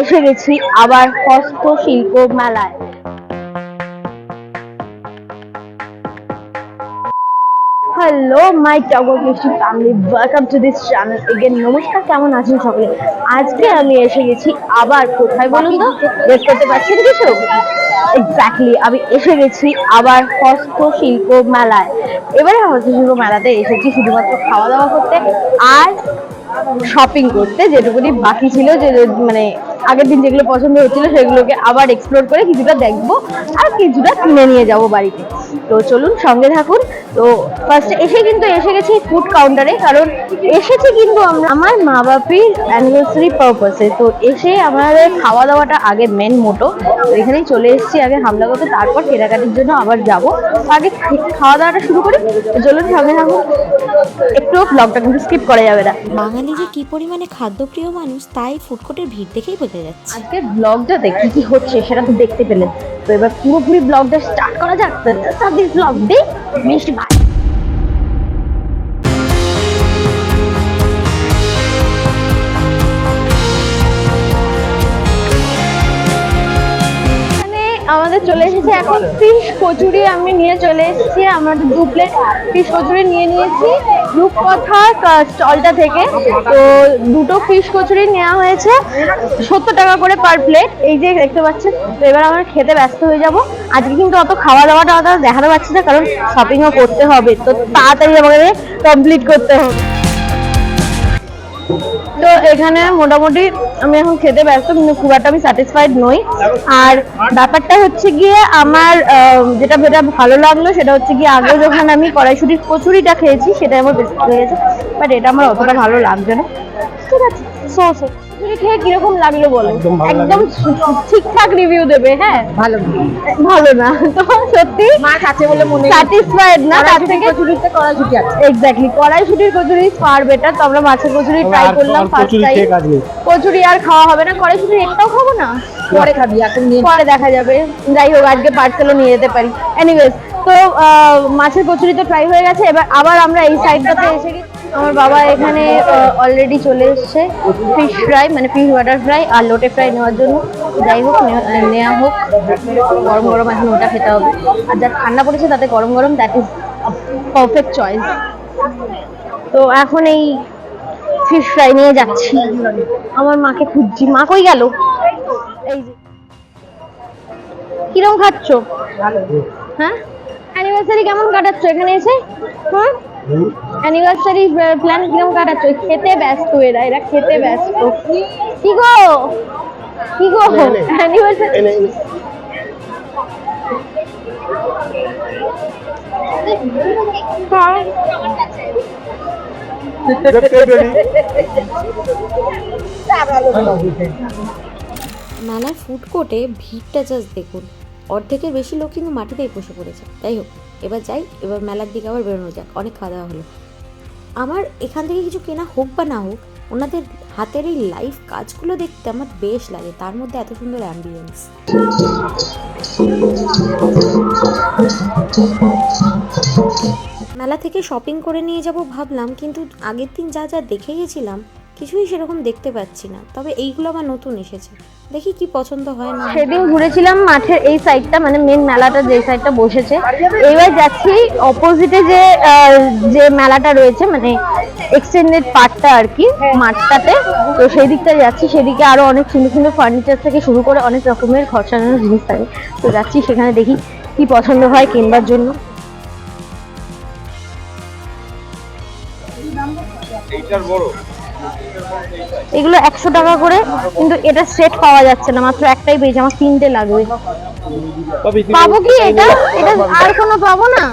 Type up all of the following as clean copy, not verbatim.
এসে গেছি আবার হস্তশিল্প মেলায়। হ্যালো মাই টগর মিষ্টি family, welcome to this channel again. নমস্কার, কেমন আছেন সকলে? আজকে আমি এসে গেছি আবার কোথায় বলুন তো? গেস করতে পারছেন কিছু? এক্স্যাক্টলি, আমি এসে গেছি আবার হস্তশিল্প মেলায়। এবারে হস্তশিল্প মেলাতে এসেছি শুধুমাত্র খাওয়া দাওয়া করতে আর শপিং করতে। যেটুকুনি বাকি ছিল, যে মানে আগের দিন যেগুলো পছন্দ হচ্ছিল সেগুলোকে আবার এক্সপ্লোর করে কিছুটা দেখবো আর কিছুটা কিনে নিয়ে যাব বাড়িতে। তো চলুন সঙ্গে থাকুন। তো ফার্স্টে এসে গেছি ফুড কাউন্টারে, কারণ এসেছি কিন্তু আমরা আমার মা বাপির অ্যানিভার্সারি পারপাসে। তো এসে আমাদের খাওয়া দাওয়াটা আগে মেন মোটো, এখানেই চলে এসেছি আগে হামলা করতে, তারপর কেনাকাটির জন্য আবার যাব। আগে খাওয়া দাওয়াটা শুরু করি। চলুন সঙ্গে থাকুন, একটু ব্লগটা কিন্তু স্কিপ করা যাবে না। বাঙালি যে কি পরিমাণে খাদ্যপ্রিয় মানুষ তাই ফুড কোর্টের ভিড় দেখেই বোঝা যাচ্ছে। আজকের ব্লগটাতে কি কি হচ্ছে সেটা তো দেখতে পেলেন। তো এবার পুরোপুরি ব্লগটা স্টার্ট করা যাক। ব্লগ দিই মিষ্টি ভাই। আমাদের চলে এসেছে এখন ফিশ কচুরি। আমি নিয়ে চলে এসেছি, আমরা 2 প্লেট ফিশ কচুরি নিয়ে নিয়েছি রূপকথা স্টলটা থেকে। তো 2টো ফিশ কচুরি নেওয়া হয়েছে 70 টাকা করে পার প্লেট, এই যে দেখতে পাচ্ছেন। তো এবার আমরা খেতে ব্যস্ত হয়ে যাব। আজকে কিন্তু অত খাওয়া দাওয়াটা অত দেখাতে পারছি না, কারণ শপিংও করতে হবে, তো তাড়াতাড়ি আমাদের কমপ্লিট করতে হবে। তো এখানে মোটামুটি আমি এখন খেতে ব্যস্ত, কিন্তু খুব একটা আমি স্যাটিসফাইড নই। আর ব্যাপারটা হচ্ছে গিয়ে আমার যেটা ভালো লাগলো সেটা হচ্ছে গিয়ে, আগে যখন আমি কড়াইশুটির কচুরিটা খেয়েছি সেটা আমার বেশি লেগেছে, বাট এটা আমার অতটা ভালো লাগছে না। ঠিক আছে, কচুরি খেয়ে কিরকম লাগলো বলো? একদম ঠিকঠাক রিভিউ দেবে। হ্যাঁ, ভালো ভালো না তো সত্যি মাছ আছে বলে মনে স্যাটিসফাইড না। তার থেকে কচুরিতে কড়াইশুটি আছে, এক্স্যাক্টলি কড়াইশুটির কচুরি ফার বেটার। তো আমরা মাছের কচুরি ট্রাই করলাম ফার্স্ট টাইম। কচুরি আর খাওয়া হবে না, কড়াইশুটি একটাও খাবো না, পরে খাবি, এখন পরে দেখা যাবে। যাই হোক, আজকে পার্সেলও নিয়ে যেতে পারি। এনিওয়েজ, তো মাছের কচুরি তো ট্রাই হয়ে গেছে। এবার আবার আমরা এই সাইডটাতে এসে গেছি। আমার বাবা এখানে অলরেডি চলে এসছে ফিশ ফ্রাই, মানে ফিশ ওয়াটার ফ্রাই আর লোটে ফ্রাই নেওয়ার জন্য। যাই হোক, নেওয়া হোক, গরম গরম এখন ওটা খেতে হবে। আর যা ঠান্ডা পড়েছে তাতে গরম গরম, দ্যাট ইজ পারফেক্ট চয়েস। তো এখন এই ফিশ ফ্রাই নিয়ে যাচ্ছি, আমার মাকে খুঁজছি। মা কই গেল? এই যে, কিরম খাচ্ছ? হ্যাঁ, অ্যানিভার্সারি কেমন কাটাচ্ছ এখানে এসে? হ্যাঁ, অ্যানিভার্সারি প্ল্যান কিরকম কাটাচ্ছ? খেতে ব্যস্ত এরা, এরা খেতে ব্যস্ত। কি গো, কি গো অ্যানিভার্সারি মেলার ফুড কোর্টে ভিড়টা জাস্ট দেখুন, অর্ধেকের বেশি লোক কিন্তু মাটিতেই বসে পড়েছে। যাই হোক, এবার যাই, এবার মেলার দিকে আবার বেরোনো যাক। অনেক খাওয়া দাওয়া হলো। আমার এখান থেকে কিছু কেনা হোক বা না হোক, ওনাদের হাতের এই লাইভ কাজগুলো দেখতে আমার বেশ লাগে, তার মধ্যে এত সুন্দর অ্যাম্বিয়েন্স। মেলা থেকে শপিং করে নিয়ে যাব ভাবলাম, কিন্তু আগের দিন যা যা দেখে গেছিলাম কিছুই সেরকম দেখতে পাচ্ছি না। তবে এইগুলো আবার নতুন এসেছে, দেখি কি পছন্দ হয় না। সেদিন ঘুরেছিলাম মাঠের এই সাইডটা, মানে মেন মেলাটা যে সাইডটা বসেছে। এইবার যাচ্ছি অপোজিটে যে মেলাটা রয়েছে, মানে এক্সটেন্ডেড পার্টটা আর কি, মাঠটাতে। তো সেই দিকটা যাচ্ছি, সেদিকে আরো অনেক সুন্দর সুন্দর ফার্নিচার থেকে শুরু করে অনেক রকমের ঘর সাজানোর জিনিস থাকে। তো যাচ্ছি সেখানে, দেখি কি পছন্দ হয় কিনবার জন্য। এগুলো 100 টাকা করে, কিন্তু এটা সেট পাওয়া যাচ্ছে না, মাত্র একটাই পেয়েছি। আমার 3টে লাগবে। পাবো কি এটা? এটা আর কোনো পাবো না?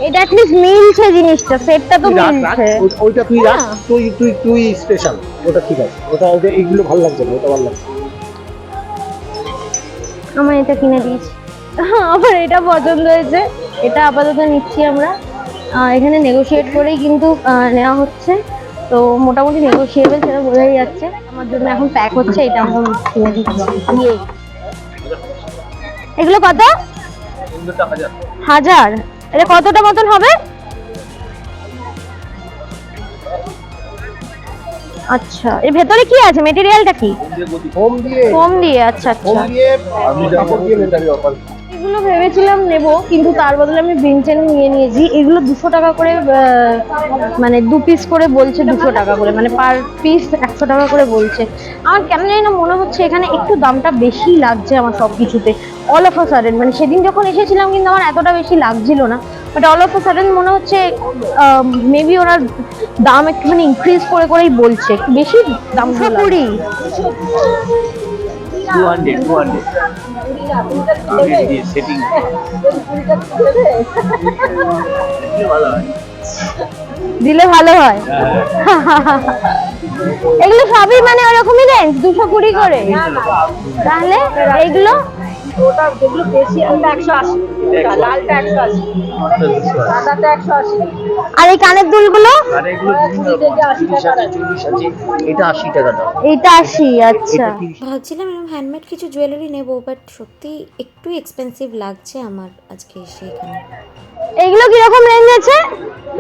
এটা অ্যাটলিস্ট মিলছে জিনিসটা, সেটটা তো মিলছে। ওইটা তুই রাখ, তুই স্পেশাল, ওটা ঠিক আছে। ওটা এইগুলো ভালো লাগছে না, ওটা ভালো লাগছে। আমার এটা কিনে দিয়েছি, আমার এটা পছন্দ হয়েছে, এটা আপাতত নিচ্ছি আমরা। এখানে নেগোশিয়েট করেই কিন্তু নেওয়া হচ্ছে, তো মোটামুটি নেগোশিয়েবল, সেটা বোঝাই যাচ্ছে। আমার জন্য এখন প্যাক হচ্ছে, এটা আমরা কিনে দিচ্ছি। এগুলো কত? 1000। এটা কতটা মতন হবে? আচ্ছা, এর ভেতরে কি আছে, মেটেরিয়ালটা কি? হোম দিয়ে ফোম দিয়ে, আচ্ছা আচ্ছা। হোম দিয়ে কাপড় দিয়ে মেটালি অফার। এগুলো ভেবেছিলাম নেব, কিন্তু তার বদলে আমি ভিনচেন নিয়ে নিয়েছি। এগুলো 200 টাকা করে, মানে 2 পিস করে বলছে 200 টাকা করে, মানে পার পিস 100 টাকা করে বলছে। আমার কেন জানি না মনে হচ্ছে এখানে একটু দামটা বেশি লাগছে আমার সব কিছুতে। অল অফ আ সাডেন, মানে সেদিন যখন এসেছিলাম কিন্তু আমার এতটা বেশি লাগছিল না, but all of a sudden মনে হচ্ছে মেবি ওরা দাম একটুখানি ইনক্রিজ করে করেই বলছে, একটু বেশি দাম। 220। 200 সেটিং ভালো হয়। দিলে ভালো হয়। এগুলো সবই মানে ওরকমই রেঞ্জ, 220 করে। তাহলে এইগুলো ওটা যেগুলো বেশি ওটা 180, লালটা 180, সাদাটা 180, আর এই কানের দুলগুলো আর এগুলো বিভিন্ন রকম 30 আছে, 40 আছে, এটা 80 টাকা দাম। এইটা 80। আচ্ছা, ভাবছিলাম এরকম হ্যান্ডমেড কিছু জুয়েলারি নেবো, বাট সত্যি একটু এক্সপেন্সিভ লাগছে আমার আজকে এসে এখানে। এইগুলো কিরকম রেঞ্জ আছে?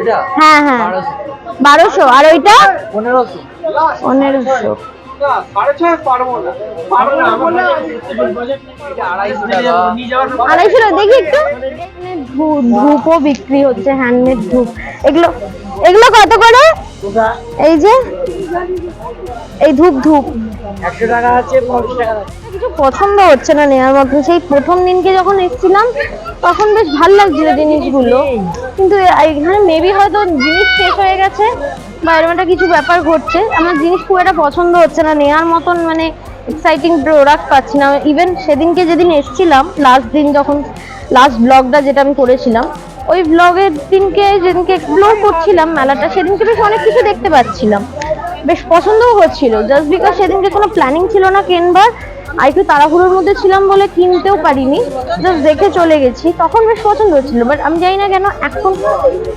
এটা হ্যাঁ হ্যাঁ, 1200। আর ওইটা 1500। 1500। এটা 250 টাকা। 250 দেখি একটু। ধূপও বিক্রি হচ্ছে, হ্যান্ডমেড ধূপ। এগুলো এগুলো কত করে? এই যে এই ধূপ 100 টাকা আছে, 50 টাকা আছে। কিছু পছন্দ হচ্ছে না নেওয়ার মতো। সেই প্রথম দিনকে যখন এসেছিলাম তখন বেশ ভালো লাগছিল জিনিসগুলো, কিন্তু এখানে মেবি হয়তো জিনিস শেষ হয়ে গেছে বা এরকম একটা কিছু ব্যাপার ঘটছে। আমার জিনিস খুব একটা পছন্দ হচ্ছে না, নেওয়ার মতন মানে এক্সাইটিং প্রোডাক্ট পাচ্ছি না। ইভেন সেদিনকে যেদিন এসেছিলাম, লাস্ট দিন যখন লাস্ট ব্লগটা যেটা আমি করেছিলাম, ওই ব্লগের দিনকে যেদিনকে এক্সপ্লোর করছিলাম মেলাটা, সেদিনকে বেশ অনেক কিছু দেখতে পাচ্ছিলাম, বেশ পছন্দও হচ্ছিল। জাস্ট বিকজ সেদিনকে কোনো প্ল্যানিং ছিল না কেনবার, আর একটু তাড়াহুড়োর মধ্যে ছিলাম বলে কিনতেও পারিনি, জাস্ট দেখে চলে গেছি। তখন বেশ পছন্দ হচ্ছিল, বাট আমি জানি না কেন এখন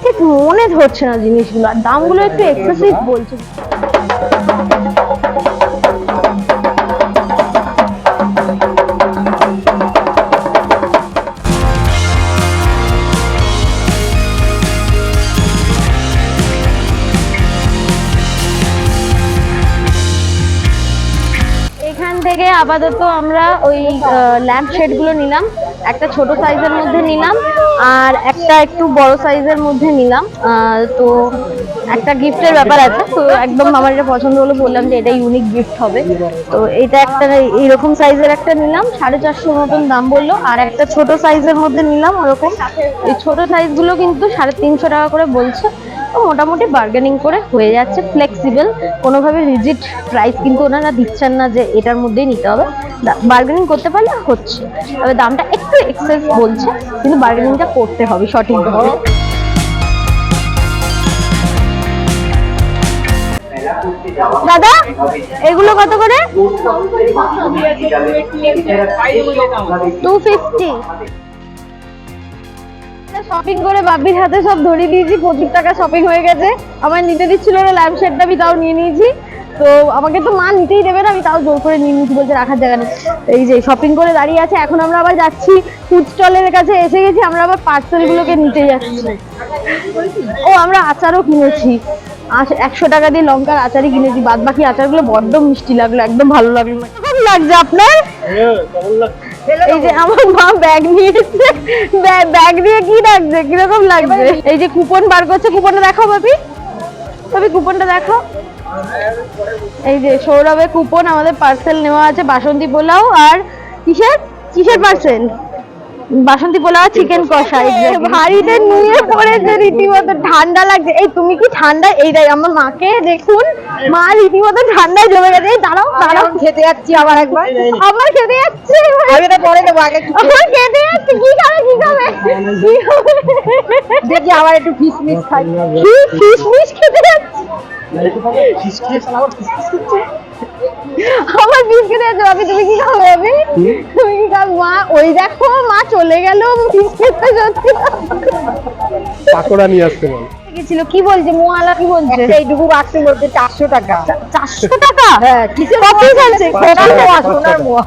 ঠিক মনে ধরছে না জিনিসগুলো, আর দামগুলো একটু এক্সেসিভ বলছে। এখান থেকে আপাতত আমরা ওই ল্যাম্প শেড গুলো নিলাম, একটা ছোট সাইজের মধ্যে নিলাম আর একটা একটু বড় সাইজের মধ্যে নিলাম। তো একটা গিফটের ব্যাপার আছে, তো একদম আমার এটা পছন্দ হলো, বললাম যে এটা ইউনিক গিফট হবে। তো এটা একটা এইরকম সাইজের একটা নিলাম, 450 মতন দাম বললো। আর একটা ছোট সাইজের মধ্যে নিলাম ওরকম, এই ছোট সাইজগুলো কিন্তু 350 টাকা করে বলছে। তো মোটামুটি বার্গেনিং করে হয়ে যাচ্ছে, ফ্লেক্সিবল, কোনোভাবে রিজিড প্রাইস কিন্তু ওনারা দিচ্ছেন না যে এটার মধ্যেই নিতে হবে। বার্গেনিং করতে পারলে হচ্ছে, তবে দামটা একটু এক্সেস বলছে, কিন্তু বার্গেনিংটা করতে হবে সঠিকভাবে। দাদা এগুলো কত করে? 250। শপিং করে বাপির হাতে সব ধরিয়ে দিয়েছি, 25 টাকা শপিং হয়ে গেছে। আমার নিতে দিচ্ছিল না ল্যাম্প শেডটা, আমি তাও নিয়ে নিয়েছি। তো আমাকে তো মা নিতেই দেবে না, আমি তাও জোর করে নিয়ে নিয়েছি, বলছে রাখার জায়গা নেই। এই যে শপিং করে দাঁড়িয়ে আছে, এখন আমরা আবার যাচ্ছি ফুড স্টলের কাছে এসে গেছি, আমরা আবার পার্সেল গুলোকে নিতে যাচ্ছি। ও আমরা আচারও কিনেছি, 100 টাকা দিয়ে লঙ্কার আচারই কিনেছি, বাদ বাকি আচারগুলো বড্ড মিষ্টি লাগলো, একদম ভালো লাগলো না। কেমন লাগছে আপনার? এই যে আমার মা ব্যাগ নিয়ে এসেছে, ব্যাগ দিয়ে কি লাগছে, কিরকম লাগছে? এই যে কুপন বার করছে, কুপনটা দেখো বাপি, বাপি কুপনটা দেখো। এই যে সৌরভের কুপন, আমাদের পার্সেল নেওয়া আছে বাসন্তী পোলাও আর কিসের পার্সেল? বাসন্তী পোলাও চিকেন কষা। ভারীতে নিয়ে পড়েছে রীতিমতো, ঠান্ডা লাগছে। এই তুমি কি ঠান্ডা, এইটাই আমার মাকে দেখুন, মা রীতিমতো ঠান্ডায় জমে গেছে। এই দাঁড়াও দাঁড়াও, খেতে যাচ্ছি আবার একবার, আবার খেতে যাচ্ছি, আমি এটা পরে দেবো, আগে আবার খেতে যাচ্ছি। কি খাবে কি খাবে? দেখি আবার একটু ফিশমিশ খাই। কি ফিশমিশ খেতে যাচ্ছি? আমার বিস্কিট আছে ভাবি, তুমি কি খাবে? আমি তুমি কি খাবে? মা ওই দেখো, মা চলে গেল বিস্কিটটা, সত্যি পাকোড়া নিয়ে আসতে বল। গেছিল। কি বলছে মোয়ালা, কি বলছে? এইটুকু বাক্সে মধ্যে 400 টাকা। 400 টাকা? হ্যাঁ, কিসের কপি চলছে? সোনার মোয়া।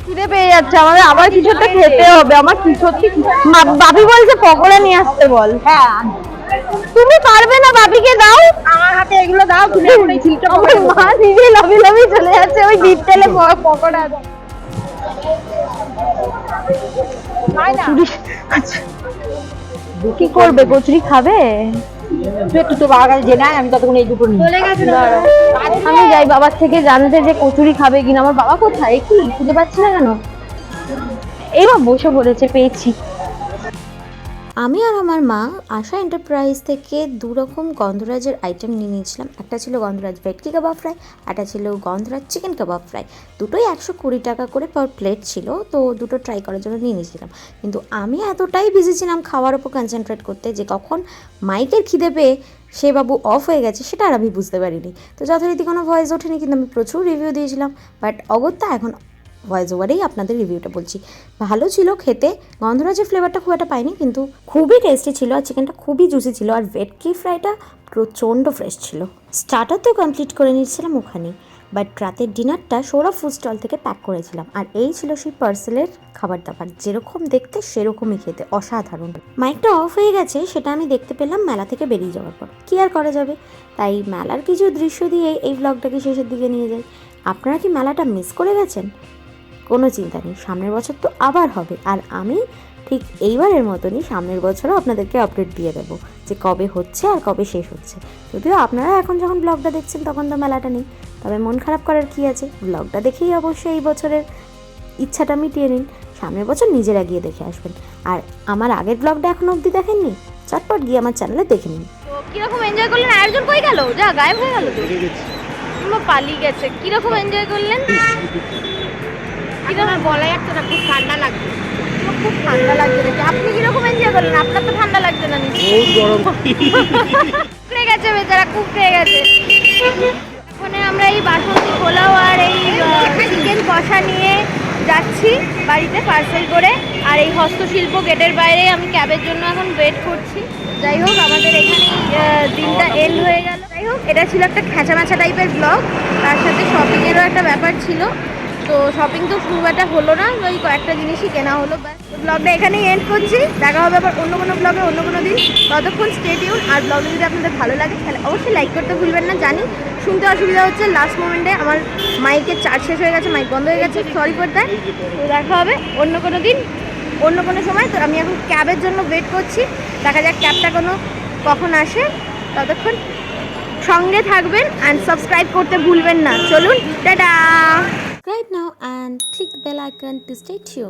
খিদে পেয়ে যাচ্ছে আমাদের, আবার কিছু একটা খেতে হবে। আমার কি সত্যি বাপি বলছে পকোড়া নিয়ে আসতে বল। হ্যাঁ, তুমি পারবে না, বাপিকে দাও। আমার হাতে এগুলো দাও, তুমি এখন এই ছিলটা আমার মা নিজে লাভি লাভি চলে যাচ্ছে ওই ডিপ তেলে পকোড়া দাও। খাই না। কচুরি আচ্ছা কি করবে, কচুরি খাবে? তুই একটু তো বাবার কাছে জেনে আয়, আমি ততক্ষণ এই দুটো নিই। দাঁড়াও। আমি যাই বাবার থেকে জানতে যে কচুরি খাবে কিনা। আমার বাবা কোথায় কি খুঁজে পাচ্ছি না কেন। এবার বসে পড়েছে, পেয়েছি। আমি আর আমার মা আশা এন্টারপ্রাইজ থেকে দু রকম গন্ধরাজের আইটেম নিয়ে নিয়েছিলাম। একটা ছিল গন্ধরাজ ভেটকি কাবাব ফ্রাই, একটা ছিল গন্ধরাজ চিকেন কাবাব ফ্রাই। দুটোই 120 টাকা করে পার প্লেট ছিল, তো দুটো ট্রাই করার জন্য নিয়ে নিয়েছিলাম। কিন্তু আমি এতটাই বিজি ছিলাম খাওয়ার ওপর কনসেন্ট্রেট করতে যে কখন মাইকের খিদে পেয়ে সে বাবু অফ হয়ে গেছে সেটা আর আমি বুঝতে পারিনি। তো যথারীতি কোনো ভয়েস ওঠেনি, কিন্তু আমি প্রচুর রিভিউ দিয়েছিলাম। বাট অগত্যা এখন ভয়েস ওভারেই আপনাদের রিভিউটা বলছি। ভালো ছিল খেতে, গন্ধরাজের ফ্লেভারটা খুব একটা পাইনি, কিন্তু খুবই টেস্টি ছিল আর চিকেনটা খুবই জুসি ছিল আর ভেটকি ফ্রাইটা প্রচণ্ড ফ্রেশ ছিল। স্টার্টার তো কমপ্লিট করে নিচ্ছিলাম ওখানে, বাট রাতের ডিনারটা সৌরভ ফুড স্টল থেকে প্যাক করেছিলাম। আর এই ছিল সেই পার্সেলের খাবার দাবার, যেরকম দেখতে সেরকমই খেতে, অসাধারণ। মাইকটা অফ হয়ে গেছে সেটা আমি দেখতে পেলাম মেলা থেকে বেরিয়ে যাওয়ার পর। কী আর করা যাবে, তাই মেলার কিছু দৃশ্য দিয়ে এই ব্লগটাকে শেষের দিকে নিয়ে যাই। আপনারা কি মেলাটা মিস করে গেছেন? কোনো চিন্তা নেই, সামনের বছর তো আবার হবে। আর আমি ঠিক এইবারের মতনই সামনের বছরও আপনাদেরকে আপডেট দিয়ে দেবো যে কবে হচ্ছে আর কবে শেষ হচ্ছে। যদিও আপনারা এখন যখন ব্লগটা দেখছেন তখন তো মেলাটা নেই, তবে মন খারাপ করার কি আছে, ব্লগটা দেখেই অবশ্যই এই বছরের ইচ্ছাটা মিটিয়ে নিন। সামনের বছর নিজেরা গিয়ে দেখে আসবেন। আর আমার আগের ব্লগটা এখনো অবধি দেখেননি, চটপট গিয়ে আমার চ্যানেলে দেখে নিন। তো কিরকম এনজয় করলেন? আরেকজন কই গেল? যা গায়েব হয়ে গেল তো। পুরো পালিয়ে গেছে। কিরকম এনজয় করলেন? আমার গলায় একটা না, খুব ঠান্ডা লাগছে। খুব ঠান্ডা লাগছে নাকি? আপনি কিরকম এনজয় করলেন? আপনার তো ঠান্ডা লাগছে না নিশ্চয়ই? বহুত গরম। কুকড়ে গেছে বেচারা, কুকড়ে গেছে। ওখানে আমরা এই বাসন্তী পোলাও আর এই চিকেন কষা নিয়ে যাচ্ছি বাড়িতে পার্সেল করে। আর এই হস্তশিল্প গেটের বাইরে আমি ক্যাবের জন্য এখন ওয়েট করছি। যাই হোক, আমাদের এখানেই দিনটা এন্ড হয়ে গেল। যাই হোক, এটা ছিল একটা খেঁচামেচা টাইপের ব্লগ, তার সাথে শপিংয়েরও একটা ব্যাপার ছিল। তো শপিং তো খুব একটা হলো না, ওই কয়েকটা জিনিসই কেনা হলো। ব্যাস, ব্লগটা এখানেই এন্ড করছি। দেখা হবে আবার অন্য কোনো ব্লগে অন্য কোনো দিন। ততক্ষণ স্টে টিউন। আর ব্লগটা যদি আপনাদের ভালো লাগে তাহলে অবশ্যই লাইক করতে ভুলবেন না। জানি শুনতে অসুবিধা হচ্ছে, লাস্ট মোমেন্টে আমার মাইকের চার্জ শেষ হয়ে গেছে, মাইক বন্ধ হয়ে গেছে, সরি ফর দ্যাট। তো দেখা হবে অন্য কোনো দিন অন্য কোনো সময়। তো আমি এখন ক্যাবের জন্য ওয়েট করছি, দেখা যাক ক্যাবটা কখন আসে। ততক্ষণ সঙ্গে থাকবেন অ্যান্ড সাবস্ক্রাইব করতে ভুলবেন না। চলুন, tata. Subscribe now and click the bell icon to stay tuned.